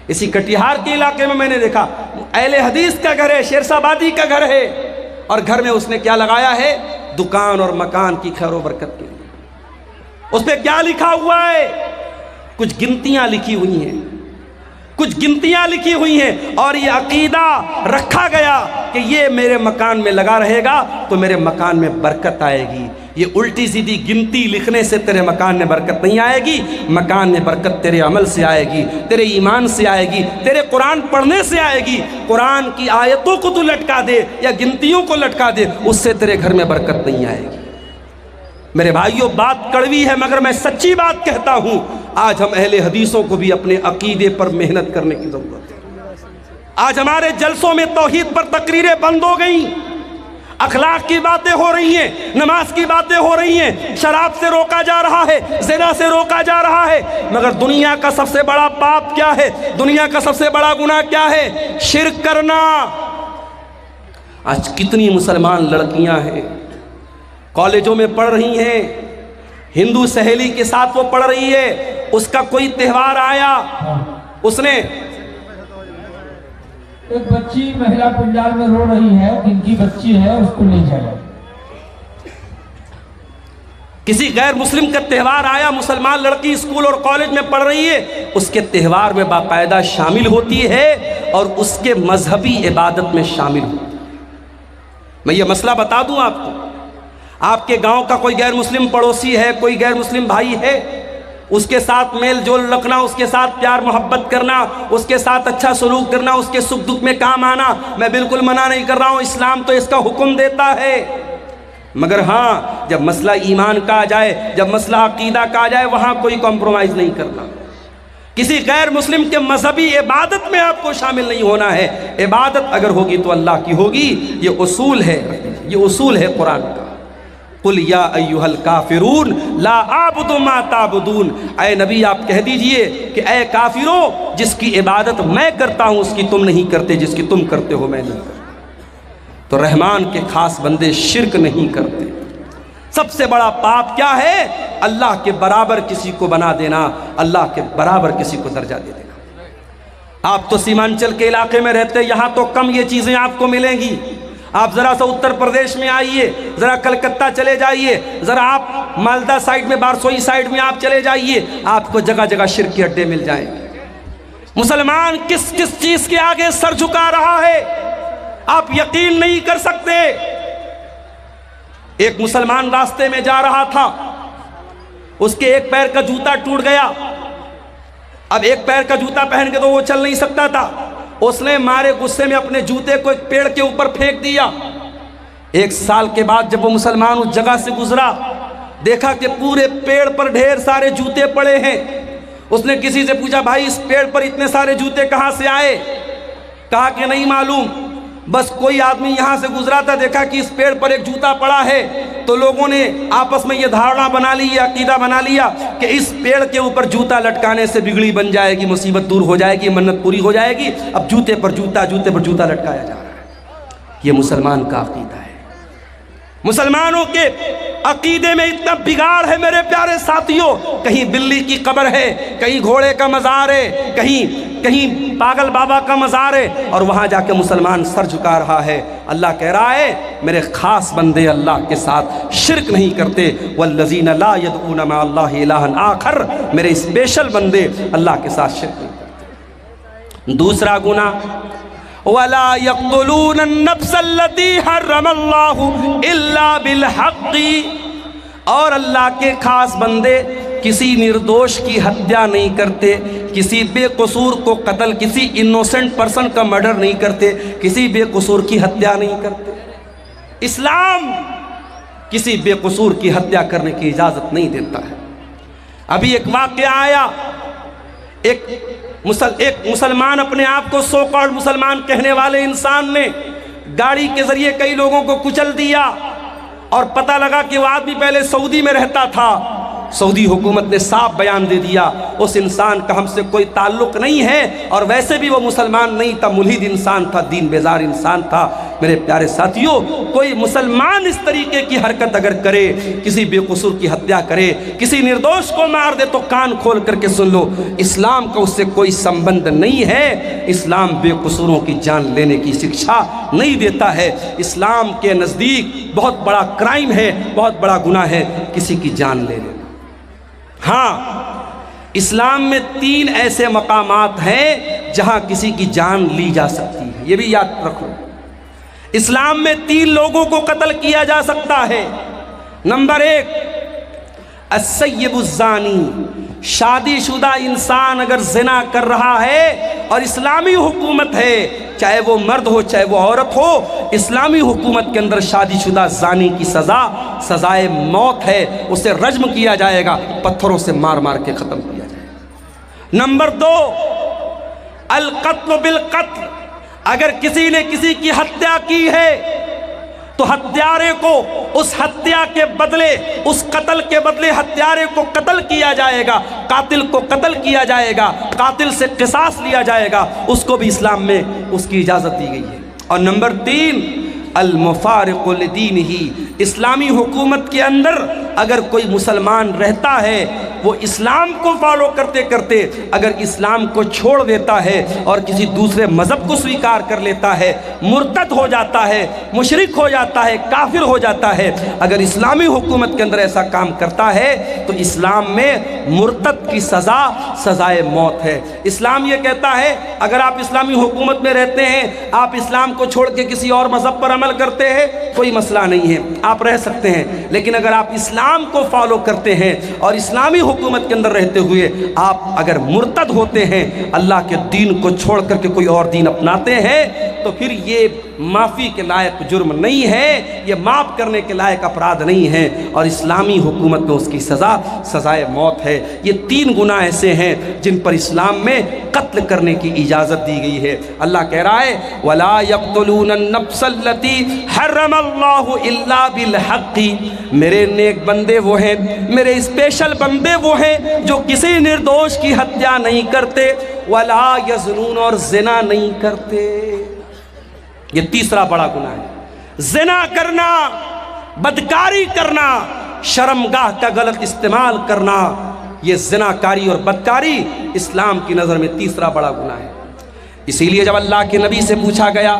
اسی کٹیہار کے علاقے میں نے دیکھا اہل حدیث کا گھر ہے، شیر آبادی کا گھر ہے، اور گھر میں اس نے کیا لگایا ہے؟ دکان اور مکان کی خیر و برکت کے لیے۔ اس پہ کیا لکھا ہوا ہے؟ کچھ گنتیاں لکھی ہوئی ہیں، کچھ گنتیاں لکھی ہوئی ہیں، اور یہ عقیدہ رکھا گیا کہ یہ میرے مکان میں لگا رہے گا تو میرے مکان میں برکت آئے گی۔ یہ الٹی سیدھی گنتی لکھنے سے تیرے مکان میں برکت نہیں آئے گی، مکان میں برکت تیرے عمل سے آئے گی، تیرے ایمان سے آئے گی، تیرے قرآن پڑھنے سے آئے گی۔ قرآن کی آیتوں کو تو لٹکا دے یا گنتیوں کو لٹکا دے، اس سے تیرے گھر میں برکت نہیں آئے گی۔ میرے بھائیوں، بات کڑوی ہے مگر میں سچی بات کہتا ہوں، آج ہم اہل حدیثوں کو بھی اپنے عقیدے پر محنت کرنے کی ضرورت ہے۔ آج ہمارے جلسوں میں توحید پر تقریریں بند ہو گئیں، اخلاق کی باتیں ہو رہی ہیں، نماز کی باتیں ہو رہی ہیں، شراب سے روکا جا رہا ہے، زنا سے روکا جا رہا ہے، مگر دنیا کا سب سے بڑا پاپ کیا ہے؟ دنیا کا سب سے بڑا گناہ کیا ہے؟ شرک کرنا۔ آج کتنی مسلمان لڑکیاں ہیں کالجوں میں پڑھ رہی ہیں، ہندو سہیلی کے ساتھ وہ پڑھ رہی ہے، اس کا کوئی تہوار آیا، اس نے ایک بچی مہلا پنڈال میں رو رہی ہے، جن کی بچی ہے اس کو لے جائے۔ کسی غیر مسلم کا تہوار آیا، مسلمان لڑکی اسکول اور کالج میں پڑھ رہی ہے، اس کے تہوار میں باقاعدہ شامل ہوتی ہے اور اس کے مذہبی عبادت میں شامل ہوتی ہے۔ میں یہ مسئلہ بتا دوں آپ کو، آپ کے گاؤں کا کوئی غیر مسلم پڑوسی ہے، کوئی غیر مسلم بھائی ہے، اس کے ساتھ میل جول رکھنا، اس کے ساتھ پیار محبت کرنا، اس کے ساتھ اچھا سلوک کرنا، اس کے سکھ دکھ میں کام آنا، میں بالکل منع نہیں کر رہا ہوں، اسلام تو اس کا حکم دیتا ہے۔ مگر ہاں، جب مسئلہ ایمان کا آ جائے، جب مسئلہ عقیدہ کا آ جائے، وہاں کوئی کمپرومائز نہیں کرنا۔ کسی غیر مسلم کے مذہبی عبادت میں آپ کو شامل نہیں ہونا ہے۔ عبادت اگر ہوگی تو اللہ کی ہوگی، یہ اصول ہے، یہ اصول ہے قرآن کا۔ قل یا ایھا الکافرون لا اعبد ما تعبدون، اے نبی آپ کہہ دیجئے کہ اے کافروں، جس کی عبادت میں کرتا ہوں اس کی تم نہیں کرتے، جس کی تم کرتے ہو میں نہیں کرتا۔ تو رحمان کے خاص بندے شرک نہیں کرتے۔ سب سے بڑا پاپ کیا ہے؟ اللہ کے برابر کسی کو بنا دینا، اللہ کے برابر کسی کو درجہ دے دینا۔ آپ تو سیمانچل کے علاقے میں رہتے، یہاں تو کم یہ چیزیں آپ کو ملیں گی۔ آپ ذرا سا اتر پردیش میں آئیے، ذرا کلکتہ چلے جائیے، ذرا آپ مالدہ سائیڈ میں، بارسوئی سائیڈ میں آپ چلے جائیے، آپ کو جگہ جگہ شرک کے اڈے مل جائیں گے۔ مسلمان کس کس چیز کے آگے سر جھکا رہا ہے آپ یقین نہیں کر سکتے۔ ایک مسلمان راستے میں جا رہا تھا، اس کے ایک پیر کا جوتا ٹوٹ گیا۔ اب ایک پیر کا جوتا پہن کے تو وہ چل نہیں سکتا تھا، اس نے مارے غصے میں اپنے جوتے کو ایک پیڑ کے اوپر پھینک دیا۔ ایک سال کے بعد جب وہ مسلمان اس جگہ سے گزرا، دیکھا کہ پورے پیڑ پر ڈھیر سارے جوتے پڑے ہیں۔ اس نے کسی سے پوچھا، بھائی اس پیڑ پر اتنے سارے جوتے کہاں سے آئے؟ کہا کہ نہیں معلوم، بس کوئی آدمی یہاں سے گزرا تھا، دیکھا کہ اس پیڑ پر ایک جوتا پڑا ہے، تو لوگوں نے آپس میں یہ دھارنا بنا لی، یہ عقیدہ بنا لیا کہ اس پیڑ کے اوپر جوتا لٹکانے سے بگڑی بن جائے گی، مصیبت دور ہو جائے گی، منت پوری ہو جائے گی۔ اب جوتے پر جوتا، جوتے پر جوتا لٹکایا جا رہا ہے۔ یہ مسلمان کا عقیدہ ہے۔ مسلمانوں کے عقیدے میں اتنا بگاڑ ہے میرے پیارے ساتھیوں، کہیں بلی کی قبر ہے، کہیں گھوڑے کا مزار ہے، کہیں پاگل بابا کا مزار ہے، اور وہاں جا کے مسلمان سر جھکا رہا ہے۔ اللہ کہہ رہا ہے میرے خاص بندے اللہ کے ساتھ شرک نہیں کرتے، والذین لا يدعون مع اللہ الہا آخر، میرے اسپیشل بندے اللہ کے ساتھ شرک نہیں کرتے۔ دوسرا گناہ، وَلَا يَقْتُلُونَ النَّفْسَ الَّتِي حَرَّمَ اللَّهُ إِلَّا بِالْحَقِّ، اور اللہ کے خاص بندے کسی نردوش کی ہتیا نہیں کرتے، کسی بے قصور کو قتل، کسی انوسنٹ پرسن کا مرڈر نہیں کرتے، کسی بے قصور کی ہتیا نہیں کرتے۔ اسلام کسی بے قصور کی ہتیا کرنے کی اجازت نہیں دیتا ہے۔ ابھی ایک واقعہ آیا، ایک مسلمان، اپنے آپ کو سو کالڈ مسلمان کہنے والے انسان نے گاڑی کے ذریعے کئی لوگوں کو کچل دیا، اور پتہ لگا کہ وہ آدمی پہلے سعودی میں رہتا تھا، سعودی حکومت نے صاف بیان دے دیا اس انسان کا ہم سے کوئی تعلق نہیں ہے، اور ویسے بھی وہ مسلمان نہیں تھا، ملحد انسان تھا، دین بیزار انسان تھا۔ میرے پیارے ساتھیوں، کوئی مسلمان اس طریقے کی حرکت اگر کرے، کسی بے قصور کی ہتیا کرے، کسی نردوش کو مار دے، تو کان کھول کر کے سن لو، اسلام کا اس سے کوئی سمبند نہیں ہے۔ اسلام بے قصوروں کی جان لینے کی شکشا نہیں دیتا ہے۔ اسلام کے نزدیک بہت بڑا کرائم ہے، بہت بڑا گناہ ہے کسی کی جان لے لینا۔ ہاں، اسلام میں 3 ایسے مقامات ہیں جہاں کسی کی جان لی جا سکتی ہے، یہ بھی یاد رکھو۔ اسلام میں 3 لوگوں کو قتل کیا جا سکتا ہے۔ نمبر 1، السیب الزانی، شادی شدہ انسان اگر زنا کر رہا ہے اور اسلامی حکومت ہے، چاہے وہ مرد ہو چاہے وہ عورت ہو، اسلامی حکومت کے اندر شادی شدہ زانی کی سزائے موت ہے، اسے رجم کیا جائے گا، پتھروں سے مار مار کے ختم کیا جائے گا۔ نمبر 2، القتل بالقتل، اگر کسی نے کسی کی ہتیا کی ہے تو ہتھیارے کو اس ہتیا کے بدلے، اس قتل کے بدلے ہتھیارے کو قتل کیا جائے گا، قاتل کو قتل کیا جائے گا، قاتل سے قصاص لیا جائے گا، اس کو بھی اسلام میں اس کی اجازت دی گئی ہے۔ اور نمبر 3، المفارق لدینہ، اسلامی حکومت کے اندر اگر کوئی مسلمان رہتا ہے، وہ اسلام کو فالو کرتے کرتے اگر اسلام کو چھوڑ دیتا ہے اور کسی دوسرے مذہب کو سویکار کر لیتا ہے، مرتد ہو جاتا ہے، مشرک ہو جاتا ہے، کافر ہو جاتا ہے، اگر اسلامی حکومت کے اندر ایسا کام کرتا ہے تو اسلام میں مرتد کی سزائے موت ہے۔ اسلام یہ کہتا ہے اگر آپ اسلامی حکومت میں رہتے ہیں، آپ اسلام کو چھوڑ کے کسی اور مذہب پر عمل کرتے ہیں، کوئی مسئلہ نہیں ہے، آپ رہ سکتے ہیں، لیکن اگر آپ اسلام کو فالو کرتے ہیں اور اسلامی حکومت کے اندر رہتے ہوئے آپ اگر مرتد ہوتے ہیں، اللہ کے دین کو چھوڑ کر کے کوئی اور دین اپناتے ہیں، تو پھر یہ معافی کے لائق جرم نہیں ہے، یہ معاف کرنے کے لائق اپرادھ نہیں ہے، اور اسلامی حکومت میں اس کی سزائے موت ہے۔ یہ 3 گناہ ایسے ہیں جن پر اسلام میں قتل کرنے کی اجازت دی گئی ہے۔ اللہ کہہ رہا ہے وَلَا يَقْتُلُونَ النَّفْسَ الَّتِي حَرَّمَ اللَّهُ إِلَّا بِالْحَقِّ، میرے نیک بندے وہ ہیں، میرے اسپیشل بندے وہ ہیں جو کسی نردوش کی ہتیا نہیں کرتے، وَلَا يَزْنُونَ، اور زنا نہیں کرتے۔ یہ تیسرا بڑا گناہ ہے، زنا کرنا، بدکاری کرنا، شرمگاہ کا غلط استعمال کرنا، یہ زناکاری اور بدکاری اسلام کی نظر میں تیسرا بڑا گناہ ہے۔ اسی لیے جب اللہ کے نبی سے پوچھا گیا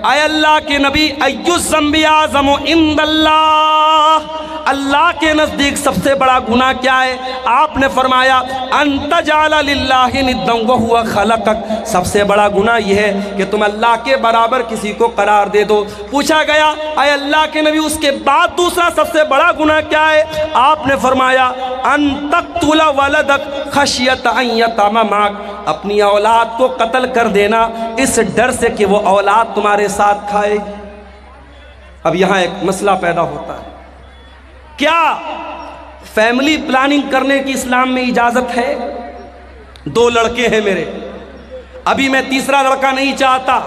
اے اللہ کے نبی ایُّ الذنب اعظم عند اللہ، اللہ کے نزدیک سب سے بڑا گناہ کیا ہے؟ آپ نے فرمایا ان تجعل للہ ندا وہو خلقک، سب سے بڑا گناہ یہ ہے کہ تم اللہ کے برابر کسی کو قرار دے دو۔ پوچھا گیا اے اللہ کے نبی اس کے بعد دوسرا سب سے بڑا گناہ کیا ہے؟ آپ نے فرمایا ان تقتل ولدک خشیۃ ان یطعم معک، اپنی اولاد کو قتل کر دینا اس ڈر سے کہ وہ اولاد تمہارے ساتھ کھائے۔ اب یہاں ایک مسئلہ پیدا ہوتا ہے، کیا فیملی پلاننگ کرنے کی اسلام میں اجازت ہے؟ 2 لڑکے ہیں میرے، ابھی میں تیسرا لڑکا نہیں چاہتا،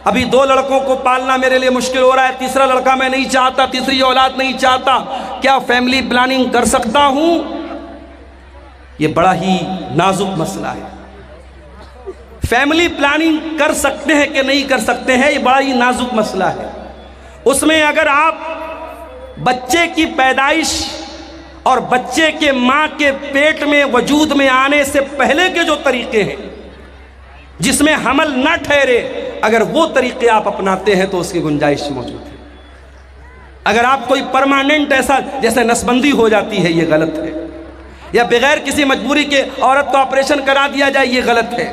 ابھی 2 لڑکوں کو پالنا میرے لیے مشکل ہو رہا ہے، تیسرا لڑکا میں نہیں چاہتا، تیسری اولاد نہیں چاہتا، کیا فیملی پلاننگ کر سکتا ہوں؟ یہ بڑا ہی نازک مسئلہ ہے۔ فیملی پلاننگ کر سکتے ہیں کہ نہیں کر سکتے ہیں، یہ بڑا ہی نازک مسئلہ ہے۔ اس میں اگر آپ بچے کی پیدائش اور بچے کے ماں کے پیٹ میں وجود میں آنے سے پہلے کے جو طریقے ہیں جس میں حمل نہ ٹھہرے، اگر وہ طریقے آپ اپناتے ہیں تو اس کی گنجائش موجود ہے۔ اگر آپ کوئی پرماننٹ ایسا جیسے نسبندی ہو جاتی ہے، یہ غلط ہے، یا بغیر کسی مجبوری کے عورت کو آپریشن کرا دیا جائے، یہ غلط ہے۔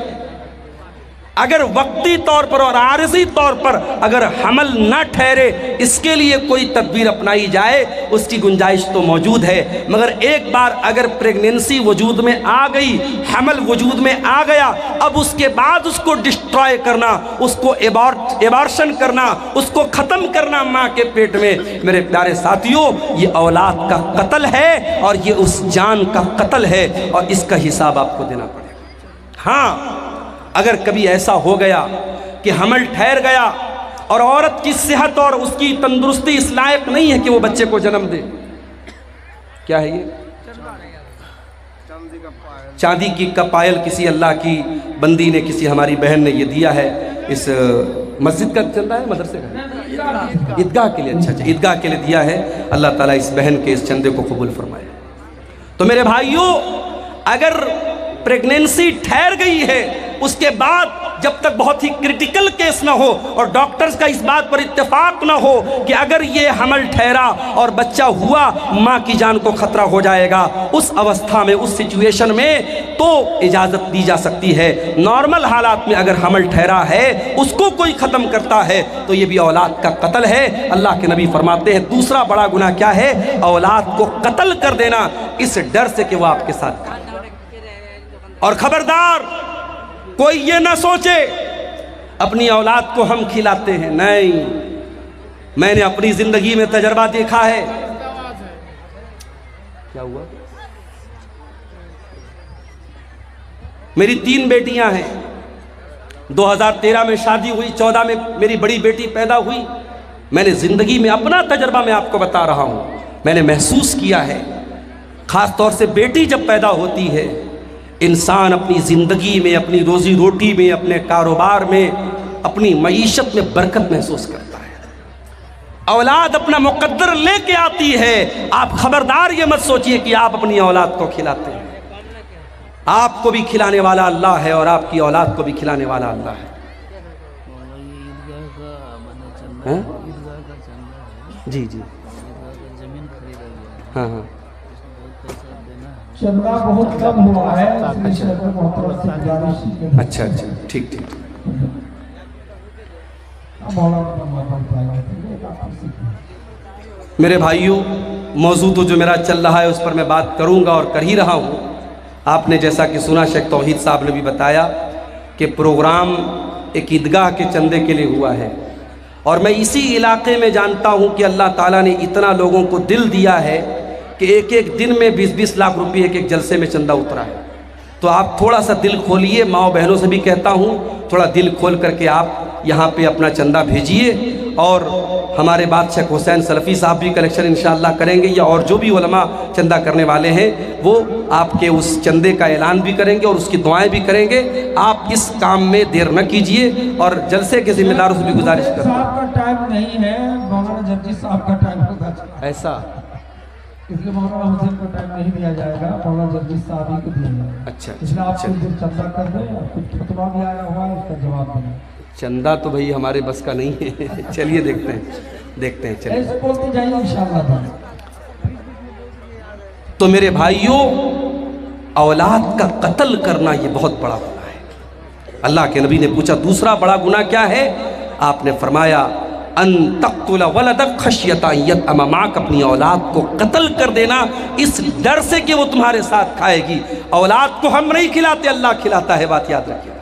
اگر وقتی طور پر اور عارضی طور پر اگر حمل نہ ٹھہرے، اس کے لیے کوئی تدبیر اپنائی جائے، اس کی گنجائش تو موجود ہے، مگر ایک بار اگر پریگننسی وجود میں آ گئی، حمل وجود میں آ گیا، اب اس کے بعد اس کو ڈسٹرائے کرنا، اس کو ایبارشن کرنا، اس کو ختم کرنا ماں کے پیٹ میں، میرے پیارے ساتھیوں، یہ اولاد کا قتل ہے اور یہ اس جان کا قتل ہے، اور اس کا حساب آپ کو دینا پڑے گا۔ ہاں، اگر کبھی ایسا ہو گیا کہ حمل ٹھہر گیا اور عورت کی صحت اور اس کی تندرستی اس لائق نہیں ہے کہ وہ بچے کو جنم دے، کیا ہے یہ؟ चांदी की का पायल किसी अल्लाह की बंदी ने, किसी हमारी बहन ने ये दिया है। इस मस्जिद का चंदा है, मदरसे का, ईदगाह के लिए, अच्छा ईदगाह के लिए दिया है। अल्लाह ताला इस बहन के इस चंदे को कबूल फरमाए। तो मेरे भाइयों, अगर प्रेगनेंसी ठहर गई है, उसके बाद जब तक बहुत ही क्रिटिकल केस ना हो और डॉक्टर्स का इस बात पर इत्तेफाक ना हो कि अगर ये हमल ठहरा और बच्चा हुआ, माँ की जान को खतरा हो जाएगा, उस अवस्था में, उस सिचुएशन में तो इजाज़त दी जा सकती है। नॉर्मल हालात में अगर हमल ठहरा है, उसको कोई ख़त्म करता है तो ये भी औलाद का कत्ल है। अल्लाह के नबी फरमाते हैं दूसरा बड़ा गुनाह क्या है? औलाद को कत्ल कर देना, इस डर से कि वो आपके साथ खाए। और खबरदार, कोई ये ना सोचे अपनी औलाद को हम खिलाते हैं, नहीं। मैंने अपनी जिंदगी में तजर्बा देखा है। क्या हुआ? मेरी 3 बेटियां हैं। 2013 में शादी हुई, 14 में मेरी बड़ी बेटी पैदा हुई। मैंने जिंदगी में अपना तजर्बा मैं आपको बता रहा हूं, मैंने महसूस किया है। खास तौर से बेटी जब पैदा होती है, इंसान अपनी ज़िंदगी में, अपनी रोज़ी रोटी में, अपने कारोबार में, अपनी मईशत में बरकत महसूस करता है। औलाद अपना मुकद्दर लेके आती है। आप खबरदार ये मत सोचिए कि आप अपनी औलाद को खिलाते हैं। आपको भी खिलाने वाला अल्लाह है और आपकी औलाद को भी खिलाने वाला अल्लाह है। जी जी, हाँ हाँ, चंदा बहुत कम हुआ है। अच्छा अच्छा, ठीक ठीक। मेरे भाइयों, मौजूद तो जो मेरा चल रहा है उस पर मैं बात करूंगा और कर ही रहा हूं। आपने जैसा कि सुना, शेख तौहीद साहब ने भी बताया कि प्रोग्राम एक ईदगाह के चंदे के लिए हुआ है। और मैं इसी इलाके में जानता हूं कि अल्लाह ताला ने इतना लोगों को दिल दिया है कि एक एक दिन में 20-20 लाख रुपए एक एक जलसे में चंदा उतरा है। तो आप थोड़ा सा दिल खोलिए, माओ बहनों से भी कहता हूँ, थोड़ा दिल खोल करके आप यहाँ पे अपना चंदा भेजिए। और हमारे बाद शेख हुसैन सलफ़ी साहब भी कलेक्शन इंशाअल्लाह करेंगे, या और जो भी उलमा चंदा करने वाले हैं वो आपके उस चंदे का ऐलान भी करेंगे और उसकी दुआएं भी करेंगे। आप इस काम में देर न कीजिए और जलसे के जिम्मेदारों से भी गुजारिश करता हूँ। साहब का टाइम नहीं है, मौलाना जर्जी साहब का टाइम होगा, ऐसा इसलिए मौलाना हुसैन को टाइम नहीं दिया जाएगा, मौलाना जर्जी साहब ही को दिया जाएगा। अच्छा, इसलिए आप कुछ देर चंदा कर दें और कुछ खुतबा भी आया हुआ है, उसका जवाब दें। चंदा तो भाई हमारे बस का नहीं है। चलिए देखते हैं चलिए, ऐसे बोलते जाइए इंशाअल्लाह। तो मेरे भाइयों, औलाद का कत्ल करना ये बहुत बड़ा गुनाह है। अल्लाह के नबी ने पूछा दूसरा बड़ा गुनाह क्या है? आपने फरमाया अन तक़्तुल वलदक खशियता यतअम माक, अपनी औलाद को कत्ल कर देना इस डर से कि वो तुम्हारे साथ खाएगी। औलाद को हम नहीं खिलाते, अल्लाह खिलाता है, बात याद रखिएगा।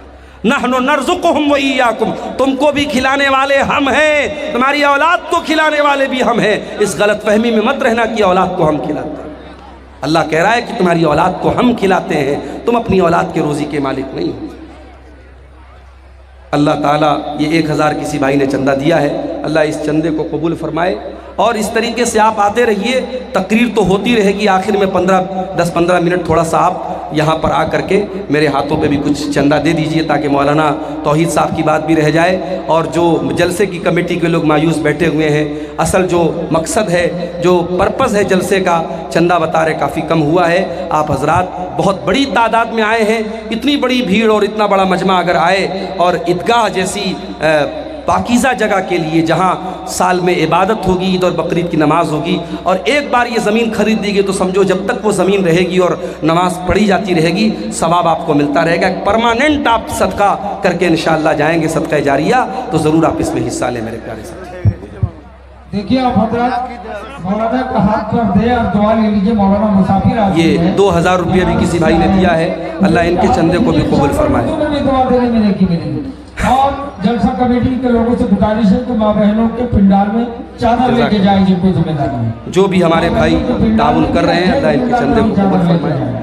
नहनु नर्ज़ुकुहुम व इय्याकुम, तुमको भी खिलाने वाले हम हैं, तुम्हारी औलाद को खिलाने वाले भी हम हैं। इस गलत फहमी में मत रहना कि औलाद को हम खिलाते हैं। अल्लाह कह रहा है कि तुम्हारी औलाद को हम खिलाते हैं, तुम अपनी औलाद के रोज़ी के मालिक नहीं हो। अल्लाह ताला ये 1000 किसी भाई ने चंदा दिया है, अल्लाह इस चंदे को कबूल फरमाए। और इस तरीके से आप आते रहिए, तकरीर तो होती रहेगी। आखिर में 10-15 मिनट थोड़ा सा आप यहाँ पर आ करके मेरे हाथों पे भी कुछ चंदा दे दीजिए, ताकि मौलाना तौहीद साहब की बात भी रह जाए और जो जलसे की कमेटी के लोग मायूस बैठे हुए हैं, असल जो मकसद है, जो पर्पज़ है जलसे का, चंदा बता रहे काफ़ी कम हुआ है। आप हजरात बहुत बड़ी तादाद में आए हैं, इतनी बड़ी भीड़ और इतना बड़ा मजमा अगर आए और ईदगाह जैसी पाकीज़ा जगह के लिए, जहाँ साल में इबादत होगी, ईद और बकरीद की नमाज होगी, और एक बार ये ज़मीन खरीद दी गई तो समझो जब तक वो ज़मीन रहेगी और नमाज पढ़ी जाती रहेगी, सवाब आपको मिलता रहेगा। परमानेंट आप सदका करके इंशाअल्लाह जाएंगे, सदका जारिया, तो ज़रूर आप इसमें हिस्सा लें मेरे प्यारे साथी। देखिए आप हज़रात मौलाना का हाथ पर दे और दुआ ले लीजिए। मौलाना मुसाफिर आ ये 2000 रुपये भी किसी भाई ने दिया है, अल्लाह इनके चंदे को भी कबूल फरमाए। और जलसा कमेटी के लोगों से गुजारिश है कि माँ बहनों के पिंडाल में चादर लेके जाए, जिनको जिम्मेदारी है। जो भी हमारे भाई ताउन कर रहे हैं, अल्लाह इनके चंदे को कबूल फरमाए।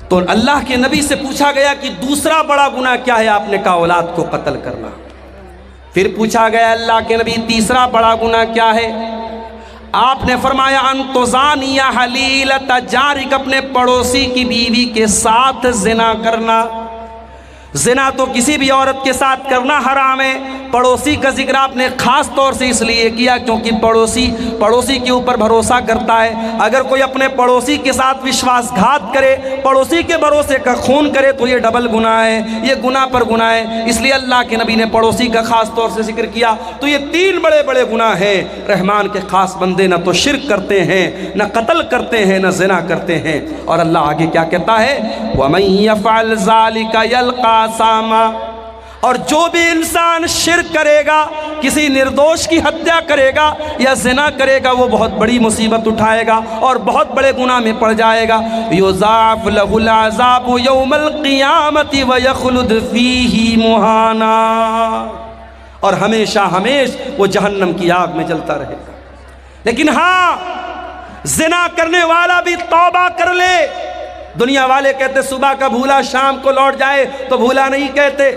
तो अल्लाह के नबी से पूछा गया कि दूसरा बड़ा गुनाह क्या है? आपने कहा औलाद को कत्ल करना। फिर पूछा गया अल्लाह के नबी तीसरा बड़ा गुनाह क्या है? آپ نے فرمایا انتزانیہ حلیلۃ جارک، اپنے پڑوسی کی بیوی کے ساتھ زنا کرنا۔ زنا تو کسی بھی عورت کے ساتھ کرنا حرام ہے۔ پڑوسی کا ذکر آپ نے خاص طور سے اس لیے کیا کیونکہ پڑوسی کے اوپر بھروسہ کرتا ہے۔ اگر کوئی اپنے پڑوسی کے ساتھ وشواس گھات کرے، پڑوسی کے بھروسے کا خون کرے تو یہ ڈبل گناہ ہے، یہ گناہ پر گناہ ہے۔ اس لیے اللہ کے نبی نے پڑوسی کا خاص طور سے ذکر کیا۔ تو یہ 3 بڑے بڑے گناہ ہیں۔ رحمان کے خاص بندے نہ تو شرک کرتے ہیں، نہ قتل کرتے ہیں، نہ زنا کرتے ہیں۔ اور اللہ آگے کیا کہتا ہے؟ وَمَن يَفْعَلْ ذَلِكَ يَلْقَى سَامًا، اور جو بھی انسان شرک کرے گا، کسی نردوش کی ہتیا کرے گا یا زنا کرے گا، وہ بہت بڑی مصیبت اٹھائے گا اور بہت بڑے گناہ میں پڑ جائے گا۔ یضاعف لہ العذاب یوم القیامۃ ویخلد فیہ مہانا، اور ہمیشہ وہ جہنم کی آگ میں جلتا رہے گا۔ لیکن ہاں، زنا کرنے والا بھی توبہ کر لے۔ دنیا والے کہتے صبح کا بھولا شام کو لوٹ جائے، تو بھولا نہیں کہتے۔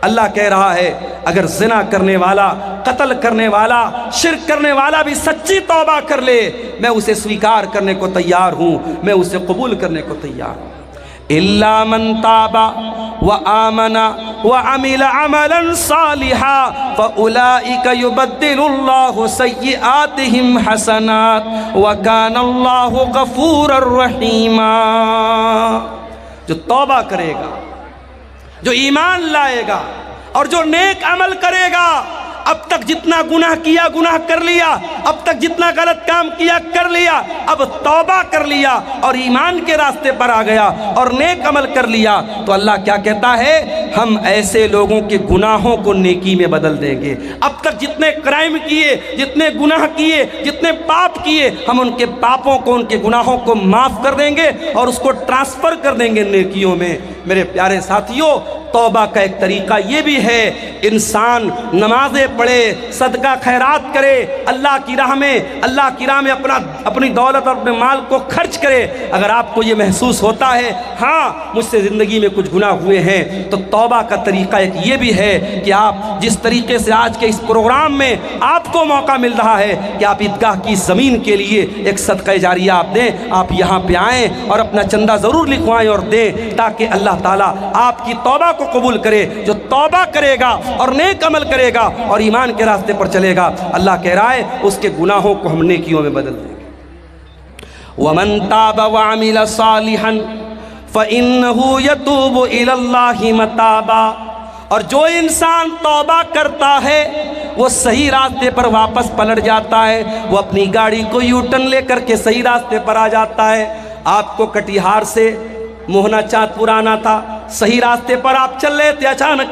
اللہ کہہ رہا ہے اگر زنا کرنے والا، قتل کرنے والا، شرک کرنے والا بھی سچی توبہ کر لے، میں اسے سویکار کرنے کو تیار ہوں، میں اسے قبول کرنے کو تیار ہوں۔ الا من تاب وآمن وعمل عملا صالحا فاولئک یبدل اللہ سیئاتہم حسنات وکان اللہ غفورا رحیما۔ جو توبہ کرے گا، جو ایمان لائے گا اور جو نیک عمل کرے گا، اب تک جتنا گناہ کیا گناہ کر لیا، اب تک جتنا غلط کام کیا کر لیا، اب توبہ کر لیا اور ایمان کے راستے پر آ گیا اور نیک عمل کر لیا، تو اللہ کیا کہتا ہے؟ ہم ایسے لوگوں کے گناہوں کو نیکی میں بدل دیں گے۔ اب تک جتنے کرائم کیے، جتنے گناہ کیے، جتنے پاپ کیے، ہم ان کے پاپوں کو، ان کے گناہوں کو معاف کر دیں گے اور اس کو ٹرانسفر کر دیں گے نیکیوں میں۔ میرے پیارے ساتھیوں، توبہ کا ایک طریقہ یہ بھی ہے، انسان نمازیں پڑھے، صدقہ خیرات کرے، اللہ کی راہ میں اپنی دولت اور اپنے مال کو خرچ کرے۔ اگر آپ کو یہ محسوس ہوتا ہے ہاں مجھ سے زندگی میں کچھ گناہ ہوئے ہیں، تو توبہ کا طریقہ ایک یہ بھی ہے کہ آپ جس طریقے سے آج کے اس پروگرام میں آپ کو موقع مل رہا ہے کہ آپ عیدگاہ کی زمین کے لیے ایک صدقہ جاریہ آپ دیں، آپ یہاں پہ آئیں اور اپنا چندہ ضرور لکھوائیں اور دیں، تاکہ اللہ تعالیٰ آپ کی توبہ کو قبول کرے۔ جو توبہ کرے گا اور نیک عمل کرے گا اور ایمان کے راستے پر چلے گا، اللہ کہہ رہا ہے اس کے گناہوں کو ہم نیکیوں میں بدل دیں گے۔ وَمَن تَابَ وَعَمِلَ صَالِحًا فَإِنَّهُ يَتُوبُ إِلَى اللَّهِ مَتَابًا، اور جو انسان توبہ کرتا ہے وہ صحیح راستے پر واپس پلٹ جاتا ہے، وہ اپنی گاڑی کو یو ٹرن لے کر کے صحیح راستے پر آ جاتا ہے۔ آپ کو کٹیہار سے موہنا چاند پور آنا تھا، صحیح راستے پر آپ چل رہے تھے، اچانک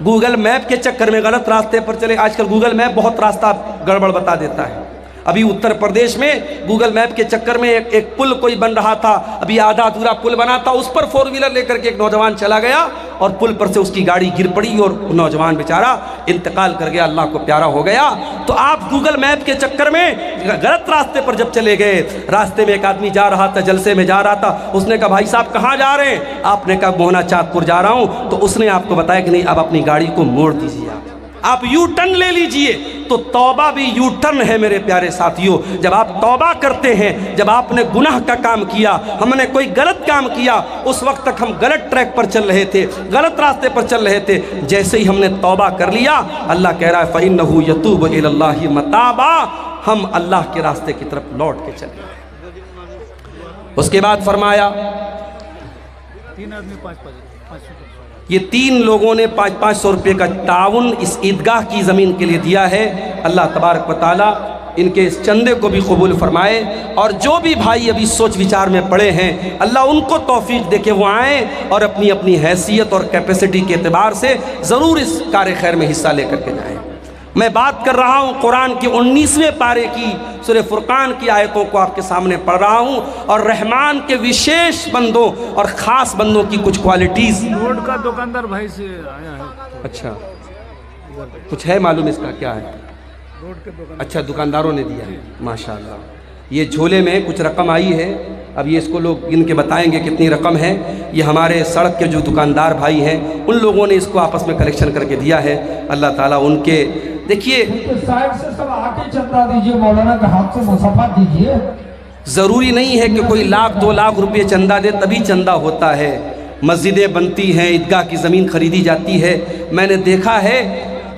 گوگل میپ کے چکر میں غلط راستے پر چلے۔ آج کل گوگل میپ بہت راستہ گڑبڑ بتا دیتا ہے۔ ابھی اتر پردیش میں گوگل میپ کے چکر میں ایک پل کوئی بن رہا تھا، ابھی آدھا ادھورا پل بنا تھا، اس پر 4 ویلر لے کر کے ایک نوجوان چلا گیا اور پل پر سے اس کی گاڑی گر پڑی اور نوجوان بیچارہ انتقال کر گیا، اللہ کو پیارا ہو گیا۔ تو آپ گوگل میپ کے چکر میں غلط راستے پر جب چلے گئے، راستے میں ایک آدمی جا رہا تھا، جلسے میں جا رہا تھا، اس نے کہا بھائی صاحب کہاں جا رہے ہیں؟ آپ نے کہا موہنا چاند پور جا رہا ہوں۔ تو اس نے آپ کو بتایا کہ نہیں، اب اپنی گاڑی کو موڑ دیجیے، آپ یو ٹرن لے لیجئے۔ تو توبہ بھی یو ٹرن ہے میرے پیارے ساتھیوں۔ جب آپ توبہ کرتے ہیں، جب آپ نے گناہ کا کام کیا، ہم نے کوئی غلط کام کیا، اس وقت تک ہم غلط ٹریک پر چل رہے تھے، غلط راستے پر چل رہے تھے، جیسے ہی ہم نے توبہ کر لیا، اللہ کہہ رہا ہے فَإِنَّهُ يَتُوبُ إِلَى اللَّهِ مَتَابًا، ہم اللہ کے راستے کی طرف لوٹ کے چلے۔ اس کے بعد فرمایا یہ 3 لوگوں نے 500 روپے کا تعاون اس عیدگاہ کی زمین کے لیے دیا ہے۔ اللہ تبارک و تعالیٰ ان کے اس چندے کو بھی قبول فرمائے، اور جو بھی بھائی ابھی سوچ وچار میں پڑے ہیں، اللہ ان کو توفیق دے کہ وہ آئیں اور اپنی اپنی حیثیت اور کیپیسٹی کے اعتبار سے ضرور اس کار خیر میں حصہ لے کر کے جائیں۔ میں بات کر رہا ہوں قرآن کے 19ویں پارے کی سورہ فرقان کی آیتوں کو آپ کے سامنے پڑھ رہا ہوں، اور رحمان کے وشیش بندوں اور خاص بندوں کی کچھ کوالٹیز۔ روڈ کا دکاندار بھائی سے آیا ہے۔ اچھا، کچھ ہے معلوم اس کا کیا ہے؟ روڈ کے دکاندار، اچھا دکانداروں نے دیا ہے، ماشاءاللہ۔ یہ جھولے میں کچھ رقم آئی ہے، اب یہ اس کو لوگ گن کے بتائیں گے کتنی رقم ہے۔ یہ ہمارے سڑک کے جو دکاندار بھائی ہیں، ان لوگوں نے اس کو آپس میں کلیکشن کر کے دیا ہے۔ اللہ تعالیٰ ان کے देखिए साइड से सब आके चंदा दीजिए, मौलाना के हाथ से मुसाफा दीजिए। ज़रूरी नहीं है कि कोई लाख 2 लाख रुपये चंदा दे तभी चंदा होता है। मस्जिदें बनती हैं, ईदगाह की ज़मीन खरीदी जाती है। मैंने देखा है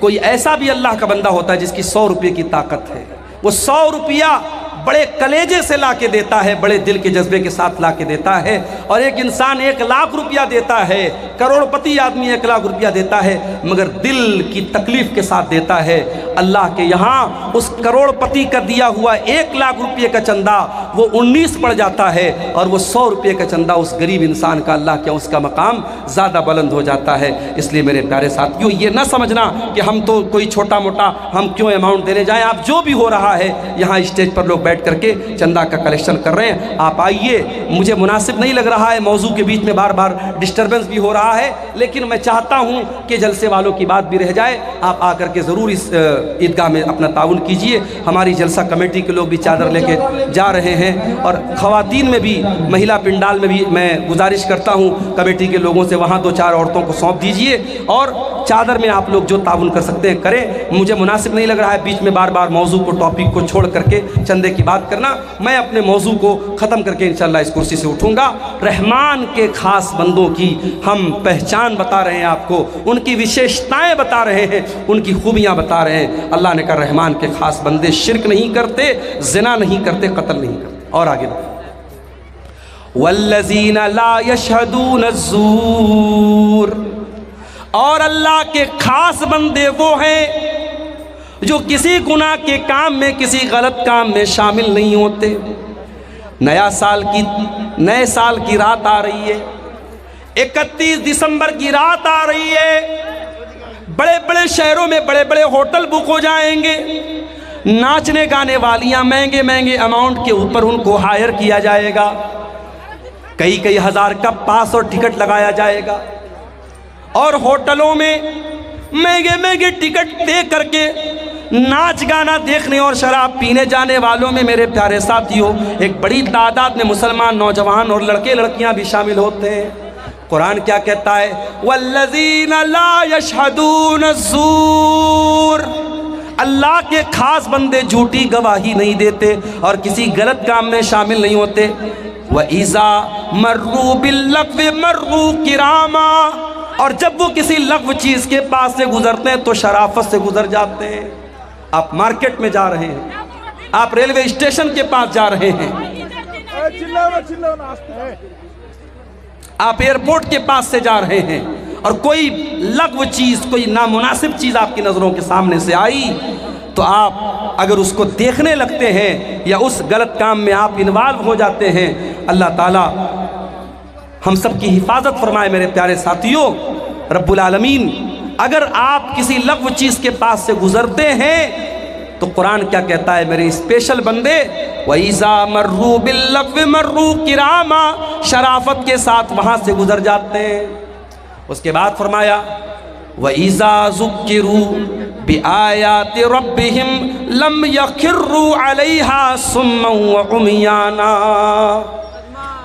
कोई ऐसा भी अल्लाह का बंदा होता है जिसकी 100 रुपये की ताकत है, वो 100 रुपया बड़े कलेजे से ला के देता है, बड़े दिल के जज्बे के साथ ला के देता है। और एक इंसान 1 लाख रुपया देता है, करोड़पति आदमी 1 लाख रुपया देता है, मगर दिल की तकलीफ के साथ देता है। अल्लाह के यहाँ उस करोड़पति का दिया हुआ 1 लाख रुपये का चंदा वो 19 पड़ जाता है, और वो 100 रुपये का चंदा उस गरीब इंसान का अल्लाह के उसका मकाम ज़्यादा बुलंद हो जाता है। इसलिए मेरे प्यारे साथियों, ये ना समझना कि हम तो कोई छोटा मोटा हम क्यों अमाउंट देने जाएं। आप जो भी हो रहा है, यहाँ स्टेज पर लोग बैठ करके चंदा का कलेक्शन कर रहे हैं, आप आइए। मुझे मुनासिब नहीं लग रहा है, मौजू के बीच में बार बार डिस्टर्बेंस भी हो रहा है, लेकिन मैं चाहता हूं कि जलसे वालों की बात भी रह जाए। आप आकर के ज़रूर इस ईदगाह में अपना ताउन कीजिए। हमारी जलसा कमेटी के लोग भी चादर लेके जा रहे हैं, और ख़वातीन में भी, महिला पिंडाल में भी मैं गुजारिश करता हूं कमेटी के लोगों से, वहाँ 2-4 औरतों को सौंप दीजिए, और चादर में आप लोग जो ताउन कर सकते हैं करें। मुझे मुनासिब नहीं लग रहा है बीच में बार बार मौजू को, टॉपिक को छोड़ करके चंदे की बात करना। मैं अपने मौजू को ख़त्म करके इंशाअल्लाह इस कुर्सी से उठूंगा। रहमान के ख़ास बंदों की हम पहचान बता रहे हैं आपको, उनकी विशेषताएं बता रहे हैं, उनकी खूबियां बता रहे हैं। अल्लाह ने कहा रहमान के ख़ास बंदे शिरक नहीं करते, ज़िना नहीं करते, कत्ल नहीं करते। और आगे वल्लज़ीना ला यशहदून अज़्ज़ूर, और अल्लाह के ख़ास बंदे वो हैं जो किसी गुनाह के काम में, किसी गलत काम में शामिल नहीं होते। नए साल की रात आ रही है, 31 दिसंबर की रात आ रही है। बड़े बड़े शहरों में बड़े बड़े होटल बुक हो जाएंगे, नाचने गाने वालियां महंगे महंगे अमाउंट के ऊपर उनको हायर किया जाएगा, कई हज़ार का पास और टिकट लगाया जाएगा, और होटलों में महंगे महंगे टिकट दे करके नाच गाना देखने और शराब पीने जाने वालों में मेरे प्यारे साथियों एक बड़ी तादाद में मुसलमान नौजवान और लड़के लड़कियां भी शामिल होते हैं। कुरान क्या कहता है? वल्लज़ीना ला यशहदून अज़्ज़ूर, अल्लाह के खास बंदे झूठी गवाही नहीं देते और किसी गलत काम में शामिल नहीं होते। वइज़ा मर्रू बिल्लग़्व मर्रू किरामा, और जब वो किसी लग़्व चीज़ के पास से गुजरते हैं तो शराफत से गुजर जाते हैं। आप मार्केट में जा रहे हैं, आप रेलवे स्टेशन के पास जा रहे हैं, आप एयरपोर्ट के पास से जा रहे हैं, और कोई लग़्व चीज़, कोई नामुनासिब चीज़ आपकी नज़रों के सामने से आई, तो आप अगर उसको देखने लगते हैं या उस गलत काम में आप इन्वॉल्व हो जाते हैं, अल्लाह ताला हम सब की हिफाजत फरमाए। मेरे प्यारे साथियों, रब्बुल आलमीन अगर आप किसी लग़्व चीज़ के पास से गुजरते हैं तो कुरान क्या कहता है मेरे स्पेशल बंदे? वइज़ा मर्रू बिल्लग़्व मर्रू किरामा, शराफत के साथ वहाँ से गुजर जाते हैं। उसके बाद फरमाया वइज़ा ज़ुक्किरू बिआयाति रब्बिहिम लम यखिर्रू अलैहा सुम्मन व उम्याना,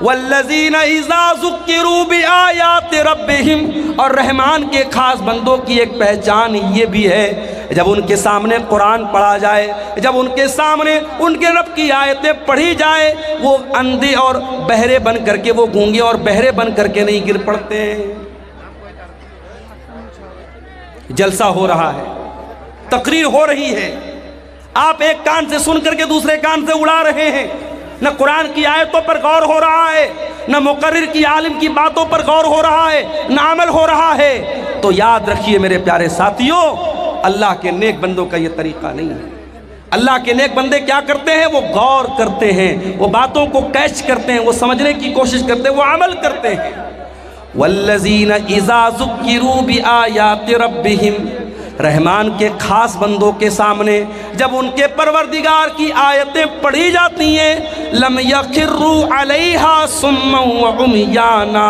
वल्लज़ीना इज़ा ज़ुक्किरू बिआयाति रब्बिहिम, और रहमान के खास बंदों की एक पहचान ये भी है, जब उनके सामने कुरान पढ़ा जाए, जब उनके सामने उनके रब की आयतें पढ़ी जाए, वो अंधे और बहरे बन करके, वो गूंगे और बहरे बन करके नहीं गिर पड़ते हैं। जलसा हो रहा है, तकरीर हो रही है, आप एक कान से सुन करके दूसरे कान से उड़ा रहे हैं, न कुरान की आयतों पर गौर हो रहा है, न मुकर्रिर की आलिम की बातों पर गौर हो रहा है, न अमल हो रहा है। तो याद रखिए मेरे प्यारे साथियों, अल्लाह के नेक बंदों का ये तरीका नहीं है। अल्लाह के नेक बंदे क्या करते हैं? वो गौर करते हैं, वो बातों को कैच करते हैं, वो समझने की कोशिश करते हैं, वो अमल करते हैं। वल्लज़ीना इज़ा ज़ुक्किरू बिआयाति रब्बिहिम, रहमान के खास बंदों के सामने जब उनके परवरदिगार की आयतें पढ़ी जाती हैं, लम यखिर्रू अलैहा सुम्मन व उम्याना,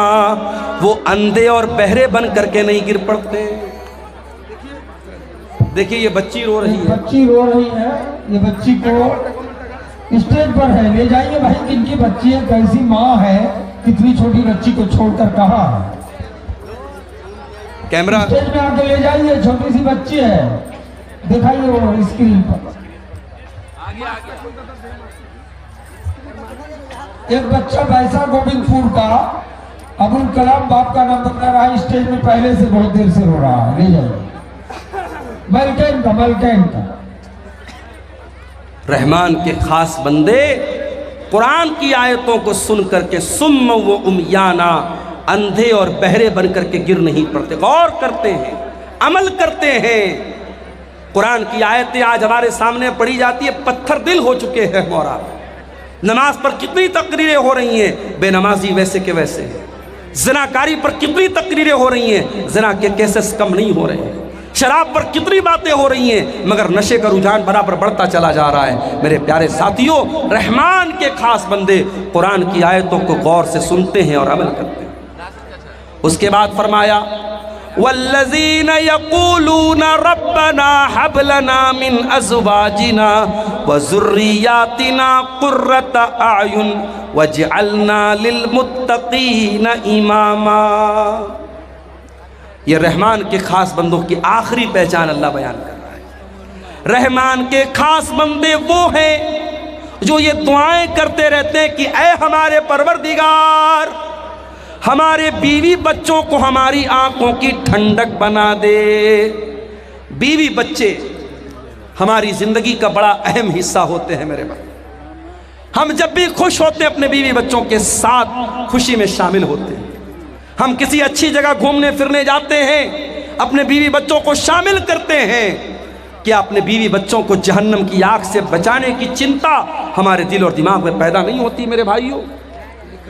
वो अंधे और बहरे बन करके नहीं गिर पड़ते। देखिए ये बच्ची रो रही है, बच्ची रो रही है, ये बच्ची को स्टेज पर है, ले जाइए भाई, किनकी बच्ची है, कैसी माँ है, कितनी छोटी बच्ची को छोड़कर कहाँ है? कैमरा स्टेज में आके ले जाइए, छोटी सी बच्ची है। दिखाइए वो स्क्रीन पर। एक बच्चा वैसा गोविंदपुर का अबुल कलाम बाप का नाम बता रहा है, स्टेज में पहले से बहुत देर से रो रहा है, ले जाइए। मलकैन का रहमान के खास बंदे कुरान की आयतों को सुन करके सुम्म व उमयाना, अंधे और बहरे बन करके गिर नहीं पड़ते, गौर करते हैं, अमल करते हैं। कुरान की आयतें आज हमारे सामने पढ़ी जाती है, पत्थर दिल हो चुके हैं हमारा। नमाज पर कितनी तकरीरें हो रही हैं, बेनमाजी वैसे के वैसे। ज़िनाकारी पर कितनी तकरीरें हो रही हैं, ज़िना के केसेस कम नहीं हो रहे हैं। शराब पर कितनी बातें हो रही हैं, मगर नशे का रुझान बराबर बढ़ता चला जा रहा है। मेरे प्यारे साथियों, रहमान के खास बंदे कुरान की आयतों को गौर से सुनते हैं और अमल करते हैं। उसके बाद फरमाया वल्लज़ीन यक़ूलून रब्बना हब लना मिन अज़वाजिना व ज़ुर्रियातिना क़ुर्रत अयुन वजअलना लिलमुत्तक़ीन इमामा। ये रहमान के खास बंदों की आखिरी पहचान अल्लाह बयान कर रहा है। रहमान के खास बंदे वो हैं जो ये दुआएं करते रहते हैं कि ऐ हमारे परवरदिगार, हमारे बीवी बच्चों को हमारी आंखों की ठंडक बना दे। बीवी बच्चे हमारी जिंदगी का बड़ा अहम हिस्सा होते हैं मेरे भाई। हम जब भी खुश होते हैं अपने बीवी बच्चों के साथ खुशी में शामिल होते हैं। हम किसी अच्छी जगह घूमने फिरने जाते हैं, अपने बीवी बच्चों को शामिल करते हैं। क्या अपने बीवी बच्चों को जहन्नम की आग से बचाने की चिंता हमारे दिल और दिमाग में पैदा नहीं होती मेरे भाइयों?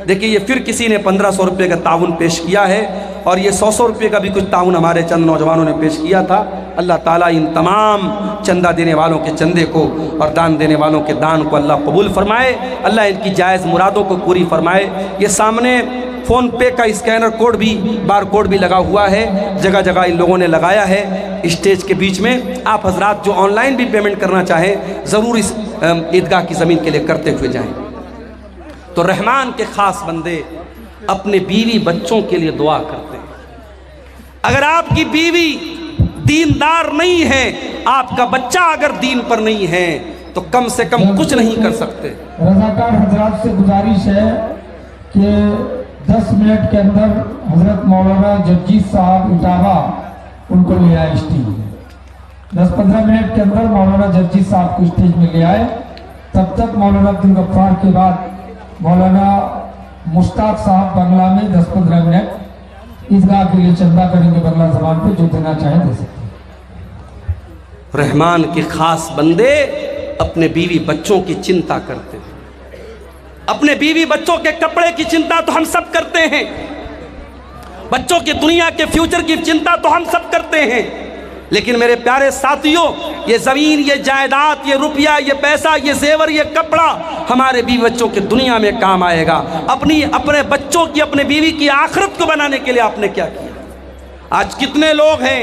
देखिए, ये फिर किसी ने 1500 रुपये का ताउन पेश किया है और ये 100 रुपये का भी कुछ ताउन हमारे चंद नौजवानों ने पेश किया था। अल्लाह ताला इन तमाम चंदा देने वालों के चंदे को और दान देने वालों के दान को अल्लाह कबूल फरमाए। अल्लाह इनकी जायज़ मुरादों को पूरी फरमाए। ये सामने फ़ोन पे का स्कैनर कोड भी, बार कोड भी लगा हुआ है, जगह जगह इन लोगों ने लगाया है स्टेज के बीच में। आप हजरात जो ऑनलाइन भी पेमेंट करना चाहें ज़रूर इस ईदगाह की ज़मीन के लिए करते हुए जाएं। तो रहमान के ख़ास बंदे अपने बीवी बच्चों के लिए दुआ करते हैं। अगर आपकी बीवी दीनदार नहीं है, आपका बच्चा अगर दीन पर नहीं है, तो कम से कम कुछ नहीं कर सकते। रज़ाकार हजरात से गुजारिश है कि 10 मिनट के अंदर हजरत मौलाना जज्जी साहब इटावा उनको ले आए स्टेज में। 10-15 मिनट के अंदर मौलाना जज्जी साहब को स्टेज में ले आए। तब तक मौलाना अब्दुल गफ्फार के बाद मौलाना मुश्ताक साहब बंगला में 10-15 मिनट ईदगाह के लिए चंदा करेंगे बंगला ज़बान पे, जो देना चाहे दे सकते हैं। रहमान के खास बंदे अपने बीवी बच्चों की चिंता करते हैं। अपने बीवी बच्चों के कपड़े की चिंता तो हम सब करते हैं, बच्चों की दुनिया के फ्यूचर की चिंता तो हम सब करते हैं, लेकिन मेरे प्यारे साथियों, ये ज़मीन, ये जायदाद, ये रुपया, ये पैसा, ये जेवर, ये कपड़ा हमारे बीवी बच्चों की दुनिया में काम आएगा। अपने बच्चों की, अपने बीवी की आखिरत को बनाने के लिए आपने क्या किया? आज कितने लोग हैं,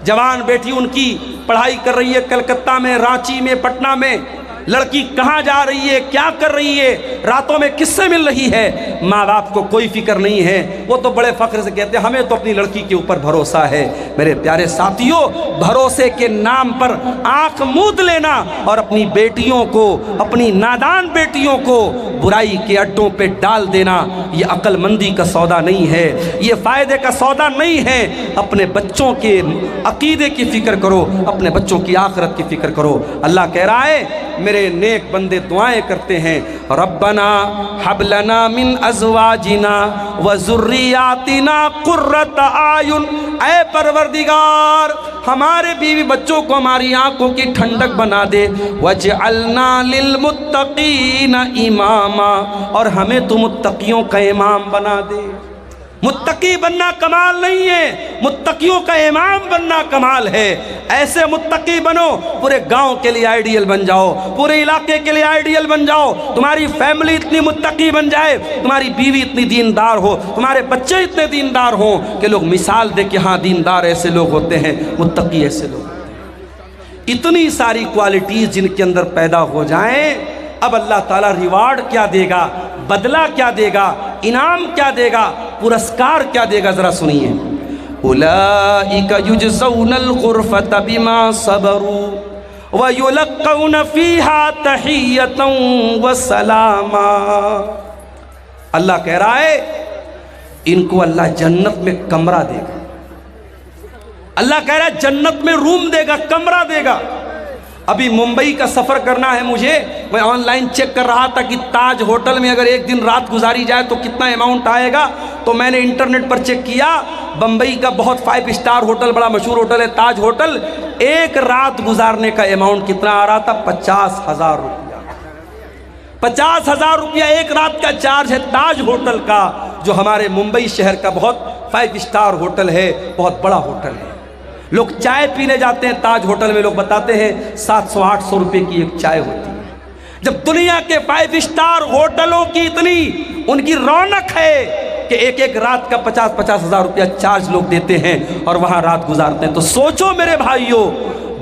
जवान बेटी उनकी पढ़ाई कर रही है कलकत्ता में, रांची में, पटना में, लड़की कहाँ जा रही है, क्या कर रही है, रातों में किससे मिल रही है, माँ बाप को कोई फिक्र नहीं है। वो तो बड़े फख्र से कहते हैं हमें तो अपनी लड़की के ऊपर भरोसा है। मेरे प्यारे साथियों, भरोसे के नाम पर आंख मूंद लेना और अपनी बेटियों को, अपनी नादान बेटियों को बुराई के अड्डों पे डाल देना, ये अक्लमंदी का सौदा नहीं है, ये फ़ायदे का सौदा नहीं है। अपने बच्चों के अकीदे की फ़िक्र करो, अपने बच्चों की आखिरत की फ़िक्र करो। अल्लाह कह रहा है, मेरे नेक बंदे दुआएं करते हैं, रब्बना हब लना मिन अज़वाजिना व ज़ुर्रियातिना क़ुर्रत आयुन। ऐ परवरदिगार, हमारे बीवी बच्चों को हमारी आंखों की ठंडक बना दे। वजअलना लिलमुत्तक़ीन इमामा, और हमें तो मुत्तकियों का इमाम बना दे। मुत्तकी बनना कमाल नहीं है, मुत्तकियों का इमाम बनना कमाल है। ऐसे मुत्तकी बनो, पूरे गांव के लिए आइडियल बन जाओ, पूरे इलाके के लिए आइडियल बन जाओ। तुम्हारी फैमिली इतनी मुत्तकी बन जाए, तुम्हारी बीवी इतनी दीनदार हो, तुम्हारे बच्चे इतने दीनदार हो कि लोग मिसाल दे कि हाँ, दीनदार ऐसे लोग होते हैं, मुत्तकी ऐसे लोग होते हैं। इतनी सारी क्वालिटीज़ जिनके अंदर पैदा हो जाएं, अब अल्लाह ताला रिवार्ड क्या देगा, बदला क्या देगा, इनाम क्या देगा, पुरस्कार क्या देगा, ज़रा सुनिए। उलाइका युजज़ौनल ग़ुरफ़त बिमा सबरू व युलक़्क़ौन फ़ीहा तहिय्यतन व सलामा। अल्लाह कह रहा है इनको अल्लाह जन्नत में कमरा देगा। अल्लाह कह रहा है जन्नत में रूम देगा, कमरा देगा। अभी मुंबई का सफ़र करना है मुझे, मैं ऑनलाइन चेक कर रहा था कि ताज होटल में अगर एक दिन रात गुजारी जाए तो कितना अमाउंट आएगा। तो मैंने इंटरनेट पर चेक किया, बम्बई का बहुत 5 स्टार होटल, बड़ा मशहूर होटल है ताज होटल, एक रात गुजारने का अमाउंट कितना आ रहा था? 50,000 रुपया। 50,000 रुपया एक रात का चार्ज है ताज होटल का, जो हमारे मुंबई शहर का बहुत 5 स्टार होटल है, बहुत बड़ा होटल है। लोग चाय पीने जाते हैं ताज होटल में, लोग बताते हैं 700-800 रुपए की एक चाय होती है। जब दुनिया के 5 स्टार होटलों की इतनी उनकी रौनक है कि एक एक रात का 50-50 हज़ार रुपया चार्ज लोग देते हैं और वहाँ रात गुजारते हैं, तो सोचो मेरे भाइयों,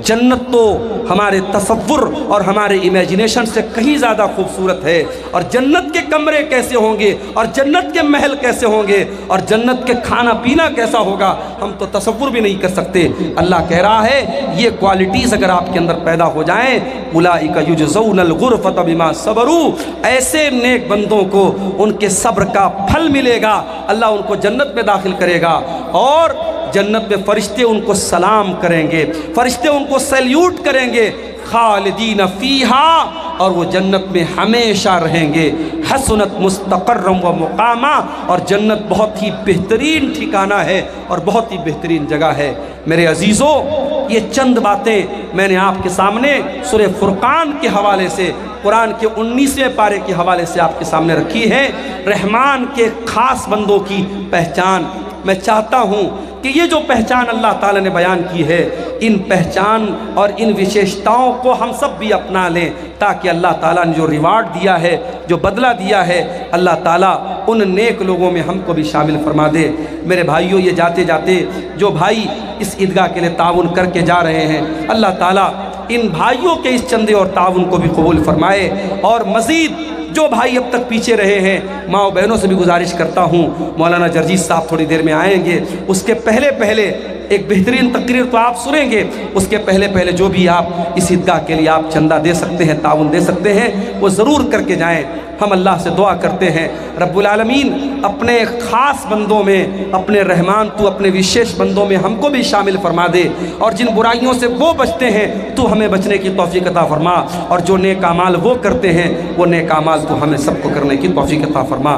जन्नत तो हमारे तसव्वुर और हमारे इमेजिनेशन से कहीं ज़्यादा खूबसूरत है। और जन्नत के कमरे कैसे होंगे, और जन्नत के महल कैसे होंगे, और जन्नत के खाना पीना कैसा होगा, हम तो तसव्वुर भी नहीं कर सकते। अल्लाह कह रहा है ये क्वालिटीज़ अगर आपके अंदर पैदा हो जाएं, उलाइका युजज़ौनल ग़ुरफ़त बिमा सबरू, ऐसे नेक बंदों को उनके सब्र का फल मिलेगा, अल्लाह उनको जन्नत में दाखिल करेगा। और जन्नत में फरिश्ते उनको सलाम करेंगे, फरिश्ते उनको सैल्यूट करेंगे, खालिदीन फ़ीहा, और वो जन्नत में हमेशा रहेंगे। हसनत मुस्तक़र्रम व मुक़ामा, और जन्नत बहुत ही बेहतरीन ठिकाना है और बहुत ही बेहतरीन जगह है। मेरे अजीज़ों, ये चंद बातें मैंने आपके सामने सूरह फुरक़ान के हवाले से, कुरान के 19वें पारे के हवाले से आपके सामने रखी है। रहमान के ख़ास बंदों की पहचान। मैं चाहता हूँ कि ये जो पहचान अल्लाह ताला ने बयान की है, इन पहचान और इन विशेषताओं को हम सब भी अपना लें, ताकि अल्लाह ताला ने जो रिवार्ड दिया है, जो बदला दिया है, अल्लाह ताला उन नेक लोगों में हमको भी शामिल फरमा दे। मेरे भाइयों, ये जाते जाते जो भाई इस ईदगाह के लिए ताउन करके जा रहे हैं, अल्लाह ताला इन भाइयों के इस चंदे और ताउन को भी कबूल फरमाए। और मज़ीद जो भाई अब तक पीछे रहे हैं, माँ बहनों से भी गुजारिश करता हूँ, मौलाना जर्जीस साहब थोड़ी देर में आएंगे, उसके पहले पहले एक बेहतरीन तकरीर तो आप सुनेंगे, उसके पहले पहले जो भी आप इस ईदगाह के लिए आप चंदा दे सकते हैं, ताउन दे सकते हैं, वो ज़रूर करके जाएं। हम अल्लाह से दुआ करते हैं, रब्बुल आलमीन अपने ख़ास बंदों में, अपने रहमान तू अपने विशेष बंदों में हमको भी शामिल फरमा दे, और जिन बुराइयों से वो बचते हैं तू हमें बचने की तौफीक अता फरमा, और जो नेक अमाल वो करते हैं वो नेक अमाल तू हमें सबको करने की तौफीक अता फरमा।